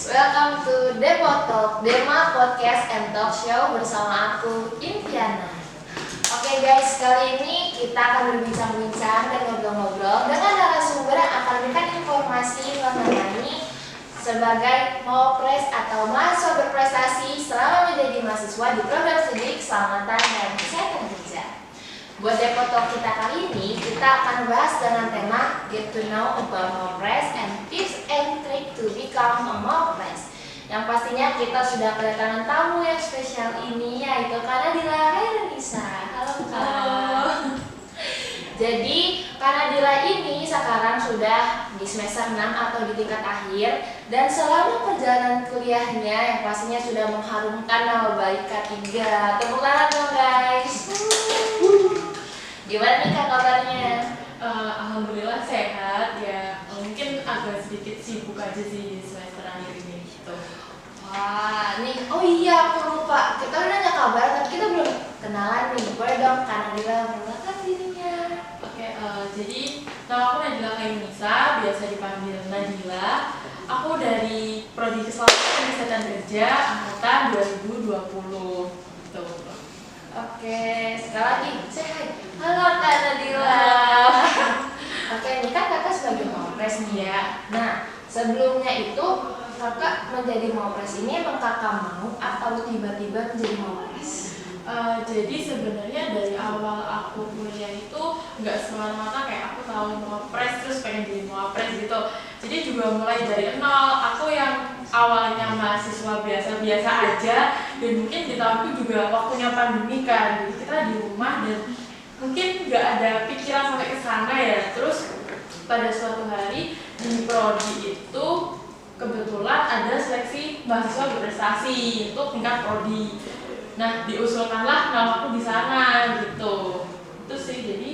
Welcome to Depo Talk, Dema Podcast and Talk Show bersama aku, Inviana. Oke guys, kali ini kita akan berbincang-bincang dan ngobrol-ngobrol dengan narasumber yang akan memberikan informasi mengenai sebagai Mawapres atau mahasiswa berprestasi selama menjadi mahasiswa di program studi keselamatan dan kesehatan kerja. Buat Depo Talk kita kali ini, kita akan bahas dengan tema Get to know about Mawapres and tips and trick to become a Mawapres. Yang pastinya kita sudah kedatangan tamu yang spesial ini, yaitu Kak Nadila. Hai Nisa. Halo Kak. Jadi Kak Nadila ini sekarang sudah di semester 6 atau di tingkat akhir, dan selama perjalanan kuliahnya yang pastinya sudah mengharumkan nama baik K3. Tepuk tangan dong guys. Gimana nih Kak kabarnya? Alhamdulillah sehat ya. Mungkin agak sedikit sibuk aja sih di semester akhir ini gitu. Wah, nih, oh iya aku lupa. Kita udah nanya kabar, tapi kita belum kenalan nih. Boleh dong Kak Nadila perkenalkan dirinya. Oke, jadi nama aku Nadila Kainisa, biasa dipanggil Nadila. Aku dari Prodi Keselamatan dan Kesehatan Kerja angkatan 2020 gitu. Oke, sekali lagi say hi. Halo Kak Nadila. Oke, ini kan kakak sebagai Mawapres nih ya. Nah, sebelumnya itu kakak menjadi Mawapres ini emang kakak mau atau tiba-tiba menjadi Mawapres? Jadi sebenarnya dari awal aku kuliah itu nggak semata-mata kayak aku tahu Mawapres terus pengen jadi Mawapres gitu. Jadi juga mulai dari nol. Aku yang awalnya mahasiswa biasa-biasa aja, dan mungkin di tahun itu juga waktunya pandemi kan, jadi kita di rumah dan mungkin nggak ada pikiran sampai ke sana ya. Terus pada suatu hari di prodi itu kebetulan ada seleksi mahasiswa berprestasi untuk tingkat prodi. Nah, diusulkanlah nama aku di sana gitu. Itu sih, jadi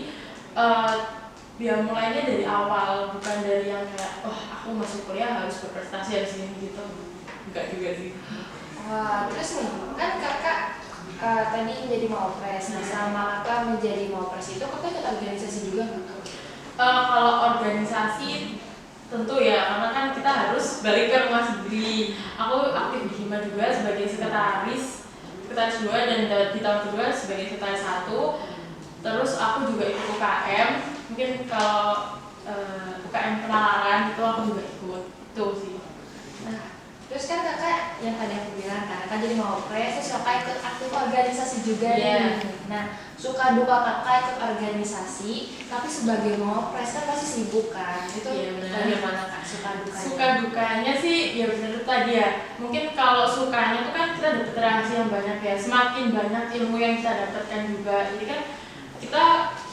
ya mulainya dari awal, bukan dari yang kayak aku masuk kuliah harus berprestasi harus ini gitu. Enggak juga sih. Wah, terus nih, kan kakak tadi menjadi Mawapres. Nah, sama kakak menjadi Mawapres itu kakak ikut organisasi juga nggak? Kalau organisasi tentu ya, karena kan kita harus balik ke rumah sendiri. Aku aktif di Hima juga sebagai sekretaris 2 dan di tahun kedua sebagai sekretaris 1. Terus aku juga ikut UKM. Mungkin kalau UKM penalaran itu aku juga ikut. Itu sih. Nah, terus kan kakak yang tadi aku bilang kan, kakak jadi Mawapres, terus kakak ikut aktif organisasi juga nih. Nah, suka duka kakak ikut organisasi, tapi sebagai Mawapres kan pasti sibuk kan. Itu bagaimana kak suka dukanya? Suka dukanya sih ya benar tadi ya. Mungkin kalau sukanya itu kan kita dapat relasi yang banyak ya. Semakin banyak ilmu yang kita dapatkan juga. Jadi kan kita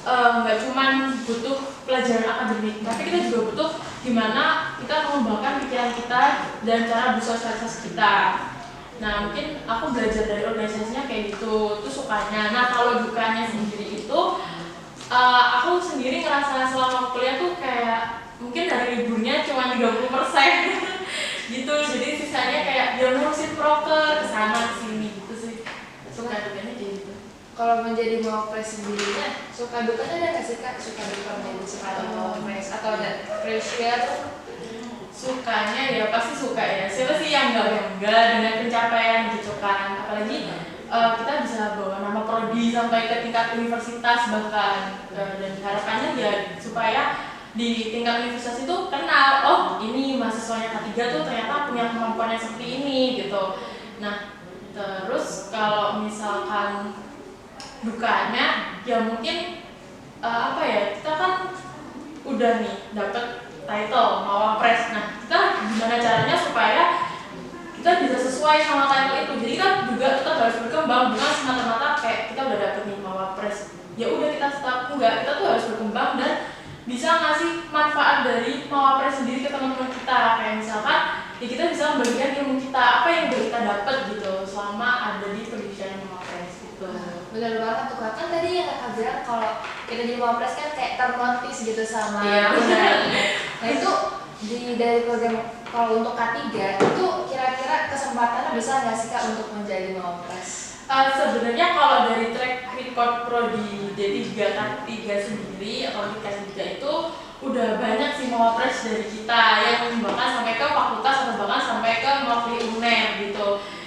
nggak cuma butuh pelajaran akademik, tapi kita juga butuh gimana kita mengembangkan pikiran kita dan cara bersosialisasi kita. Nah, mungkin aku belajar dari organisasinya kayak gitu, itu sukanya. Nah, kalau dukanya sendiri itu aku sendiri ngerasa selama kuliah tuh kayak mungkin dari liburnya cuma 30% gitu. Jadi sisanya kayak dia ngurusin proker kesana kesini gitu sih. Suka dukanya kayak gitu. Kalau menjadi Mawapres sendirinya, suka dukanya ada nggak sih kak? Suka duka menjadi seorang Mawapres atau ada pressure? Sukanya ya pasti suka ya. Siapa sih yang enggak dengan pencapaian gitu kan. Apalagi kita bisa bawa nama prodi sampai ke tingkat universitas bahkan, dan harapannya ya supaya di tingkat universitas itu kenal, ini mahasiswanya K3 tuh ternyata punya kemampuan yang seperti ini gitu. Nah, terus kalau misalkan dukanya ya mungkin kita kan udah nih dapet title Mawapres. Nah, kita gimana caranya supaya kita bisa sesuai sama title itu. Jadi kan juga kita harus berkembang, bukan semata-mata kayak kita udah dapet nih Mawapres ya udah kita tetap enggak, kita tuh harus berkembang dan bisa ngasih manfaat dari Mawapres sendiri ke teman-teman kita. Kayak misalkan ya kita bisa membagikan ilmu kita, apa yang udah kita dapat gitu selama ada di pendidikan Mawapres gitu. Benar banget tuh kak, kan tadi yang kakak bilang kalau kita jadi Mawapres kan kayak ternotis gitu sama. Iya benar. Nah itu dari program kalau untuk K3 itu kira-kira kesempatannya besar nggak sih kak untuk menjadi Mawapres? Sebenarnya kalau dari track record prodi D3 K3 sendiri atau di K3 itu udah banyak sih Mawapres dari kita yang bahkan sampai ke fakultas atau bahkan sampai ke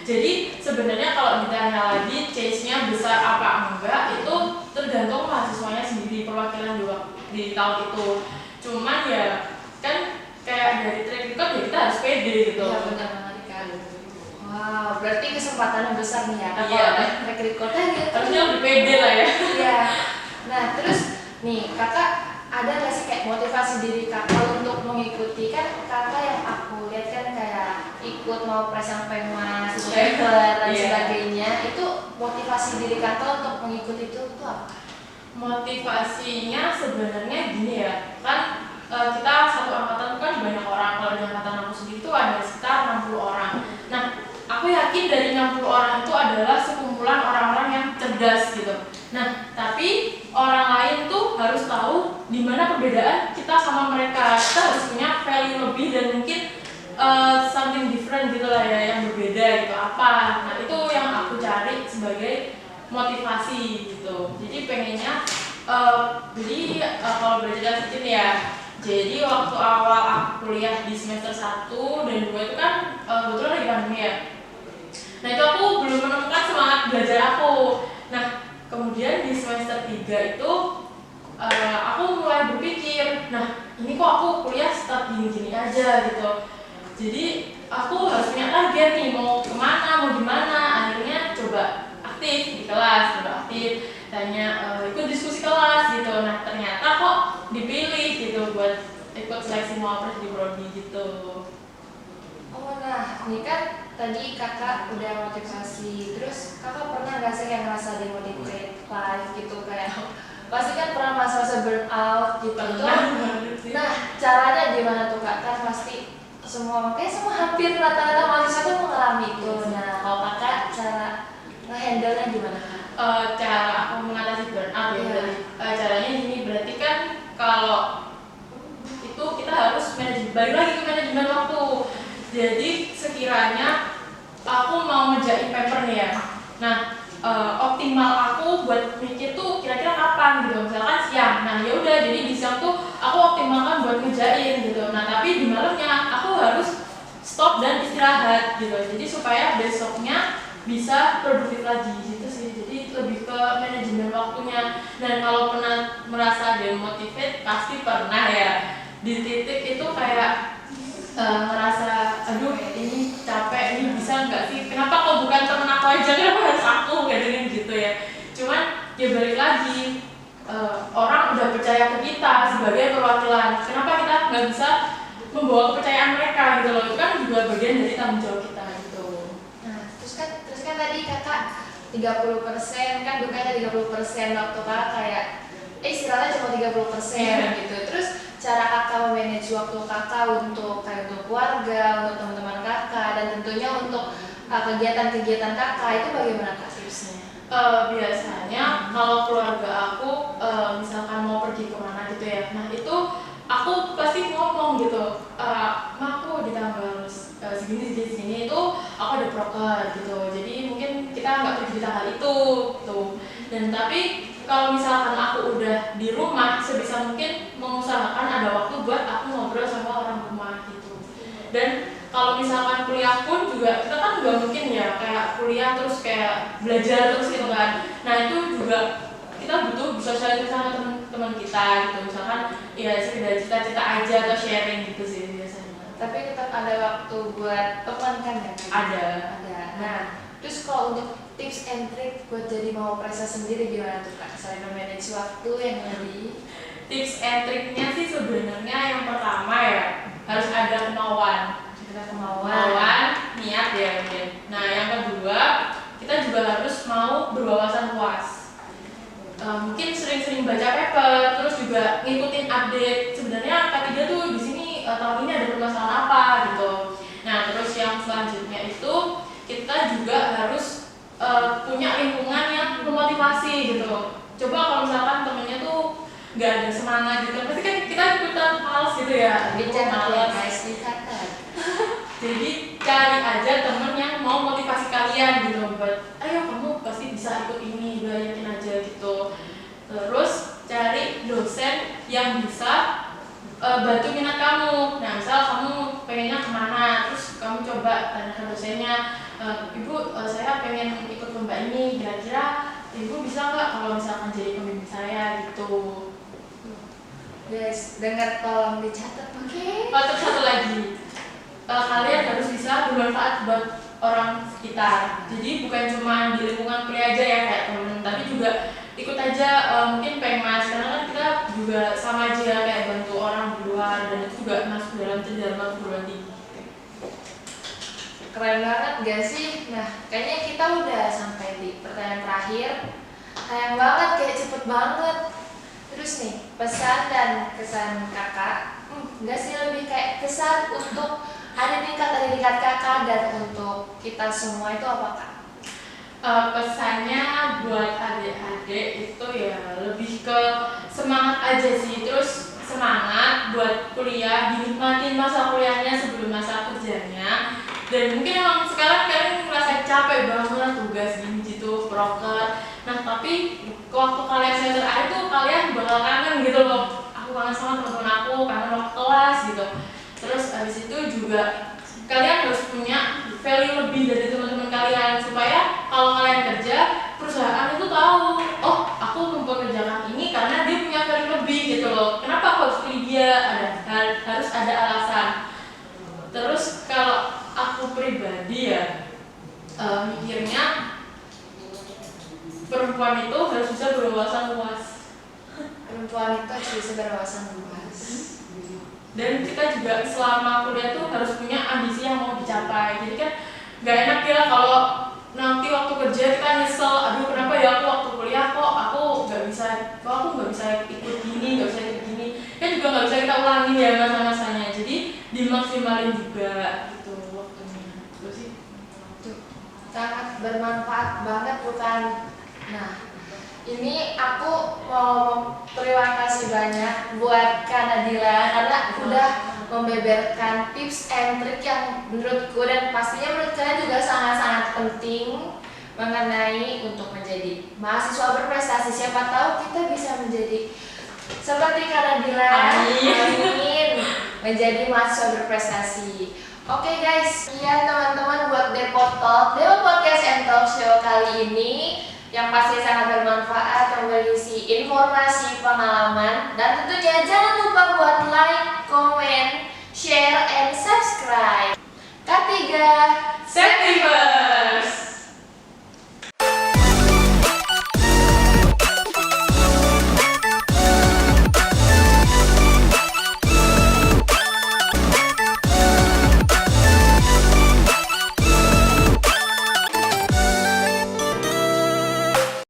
Jadi sebenarnya kalau ditanya lagi change-nya besar apa enggak itu tergantung mahasiswanya sendiri, perwakilan di tahun itu. Cuman ya kan kayak dari track record ya kita harus pede gitu. Iya benar banget kan. Wow, berarti kesempatannya besar nih ya. Iya. Kalau ada track recordnya gitu. Harusnya lebih pede lah ya. Iya. Nah terus nih kakak ada nggak sih kayak motivasi diri kakak untuk mengikuti, kan kakak yang aku lihat kan kayak ikut mau presang penmas, paper dan Iya. sebagainya, itu motivasi diri kakak untuk mengikuti itu tuh apa? Motivasinya sebenarnya gini ya, kan kita satu angkatan tuh kan banyak orang. Kalau di angkatan aku sendiri tuh ada sekitar 60 orang. Nah, aku yakin dari 60 orang itu adalah sekumpulan orang-orang yang cerdas gitu. Nah, tapi orang lain tuh harus tahu di mana perbedaan kita sama mereka. Kita harus punya value lebih dan mungkin something different gitu lah ya, yang berbeda gitu apa. Nah, itu yang aku cari sebagai motivasi gitu. Jadi pengennya kalau boleh jelasin ya. Jadi waktu awal aku kuliah di semester 1 dan 2 itu kan kebetulan lagi pandemi ya. Nah, itu aku belum menemukan semangat belajar aku. Nah, kemudian di semester 3 itu aku mulai berpikir, nah ini kok aku kuliah start gini-gini aja gitu. Jadi aku harus punya target nih, mau kemana, mau gimana. Akhirnya coba aktif di kelas, coba aktif, tanya ikut diskusi kelas gitu. Nah ternyata kok dipilih gitu buat ikut seleksi mawapres di prodi gitu. Oh nah, ini kan tadi kakak udah motivasi, terus kakak pernah nggak sih yang ngerasa demotivate life gitu kayak pasti kan pernah masa-masa burnout gitu tuh. Nah caranya gimana tuh kak? Kan pasti semua hampir rata-rata mahasiswa tuh mengalami itu. Nah kalau kakak cara nge-handle-nya gimana kak? Cara aku mengatasi burnout ya, Iya. caranya gini, berarti kan kalau itu kita harus balik lagi ke manajemen waktu. Jadi sekiranya aku mau ngerjain paper nih ya, nah optimal aku buat mikir tuh kira-kira kapan gitu, misalkan siang. Nah ya udah, jadi di siang tuh aku optimalkan buat ngerjain gitu. Nah tapi di malamnya aku harus stop dan istirahat gitu, jadi supaya besoknya bisa produktif lagi gitu sih. Jadi lebih ke manajemen waktunya. Dan kalau pernah merasa demotivate, pasti pernah ya di titik itu kayak ngerasa aduh ini capek, ini bisa nggak sih, kenapa kok bukan temen aku aja, kenapa harus aku kayak gitu ya. Cuman ya balik lagi, orang udah percaya ke kita sebagai perwakilan, kenapa kita nggak bisa membawa kepercayaan mereka gitu loh. Itu kan juga bagian dari tanggung jawab kita gitu. Nah terus kan tadi kakak 30% kan dukanya 30% waktu kakak kayak istilahnya cuma 30% gitu. Terus cara kakak memanage waktu kakak untuk kayak untuk keluarga, untuk teman-teman kakak, dan tentunya untuk kegiatan-kegiatan kakak itu bagaimana kak tipsnya? Biasanya kalau keluarga aku misalkan mau pergi kemana gitu ya, nah itu aku pasti ngomong gitu, ma aku di tanggal segini itu aku ada proker gitu, jadi mungkin kita nggak pergi di tanggal itu tuh. Dan tapi kalau misalkan aku udah di rumah, sebisa mungkin mengusahakan ada waktu buat aku ngobrol sama orang rumah gitu. Dan kalau misalkan kuliah pun juga kita kan nggak mungkin ya kayak kuliah terus kayak belajar terus gitu kan. Nah itu juga kita butuh sosialisasi sama teman-teman kita gitu, misalkan ya sekedar cita-cita aja atau sharing gitu sih biasanya. Tapi tetap ada waktu buat teman kan ya? Ada. Nah terus kalau untuk tips and trick buat jadi mawapres sendiri gimana tuh kak? Selain memanage waktu yang tadi, tips and triknya sih sebenarnya yang pertama ya harus ada kemauan, niat ya mungkin. Nah yang kedua, kita juga harus mau berwawasan luas. Mungkin sering-sering baca paper, terus juga ngikutin update. Sebenarnya K3 tuh di sini tahun ini ada permasalahan apa gitu. Nah terus yang selanjutnya itu kita juga harus punya lingkungan yang memotivasi gitu. Coba kalau misalkan temennya tuh nggak ada semangat gitu, pasti kan kita ikutan males gitu ya. Jadi cari aja temen yang mau motivasi kalian gitu, buat ayo kamu pasti bisa ikut ini, udah yakin aja gitu. Terus cari dosen yang bisa bantu minat kamu. Nah misal kamu pengennya kemana, terus kamu coba tanyakan dosennya, Ibu, saya pengen ikut lomba ini, kira-kira ibu bisa nggak kalau misalkan jadi pembimbing saya gitu. Guys, dengar tolong dicatat, oke? Terus satu lagi, kalian harus bisa bermanfaat buat orang sekitar. Jadi bukan cuma di lingkungan kuliah aja ya kayak temen, tapi juga ikut aja mungkin Pengmas, karena kan kita juga sama aja kayak bantu orang di luar, dan itu juga masuk dalam jenjang perguruan tinggi. Keren banget gak sih? Nah, kayaknya kita udah sampai di pertanyaan terakhir. Sayang banget, kayak cepet banget. Terus nih, pesan dan kesan kakak, enggak sih, lebih kayak kesan untuk adik-adik dari kakak dan untuk kita semua itu apa kak? Pesannya buat adik-adik itu ya lebih ke semangat aja sih, terus semangat buat kuliah, dinikmatin masa kuliahnya sebelum masa kerjanya. Dan mungkin emang sekarang kalian merasa capek banget tugas gini gitu, proker. Nah tapi waktu kalian semester akhir tuh kalian bakal kangen gitu loh. Aku kangen sama teman-teman aku, kangen waktu kelas gitu. Terus habis itu juga kalian harus punya value lebih dari teman-teman kalian, supaya kalau kalian kerja, perusahaan itu tahu, oh aku mempekerjakan ini karena dia punya value lebih gitu loh. Kenapa aku harus pilih dia? Harus ada alasan. Terus kalau aku pribadi ya mikirnya perempuan itu harus bisa berwawasan luas. Perempuan itu harus bisa berwawasan luas. Dan kita juga selama kuliah tuh harus punya ambisi yang mau dicapai. Jadi kan gak enak ya kalau nanti waktu kerja kita nyesel, aduh kenapa ya aku waktu kuliah kok aku nggak bisa ikut gini, nggak bisa ikut gini. Kan juga nggak bisa kita ulangi ya masa-masanya. Jadi dimaksimalin juga gitu waktunya. Terus sih Sangat bermanfaat banget bukan? Nah, ini aku mau terima kasih banyak buat Kak Nadila karena udah membeberkan tips and trik yang menurutku dan pastinya menurut kalian juga sangat-sangat penting mengenai untuk menjadi mahasiswa berprestasi. Siapa tahu kita bisa menjadi seperti Kak Nadila. Amin. Menjadi mahasiswa berprestasi. Oke guys, sekian teman-teman buat Depot Podcast and Talk Show kali ini yang pasti sangat bermanfaat, yang berisi informasi, pengalaman, dan tentunya jangan lupa buat like, comment, share, and subscribe. Ketiga,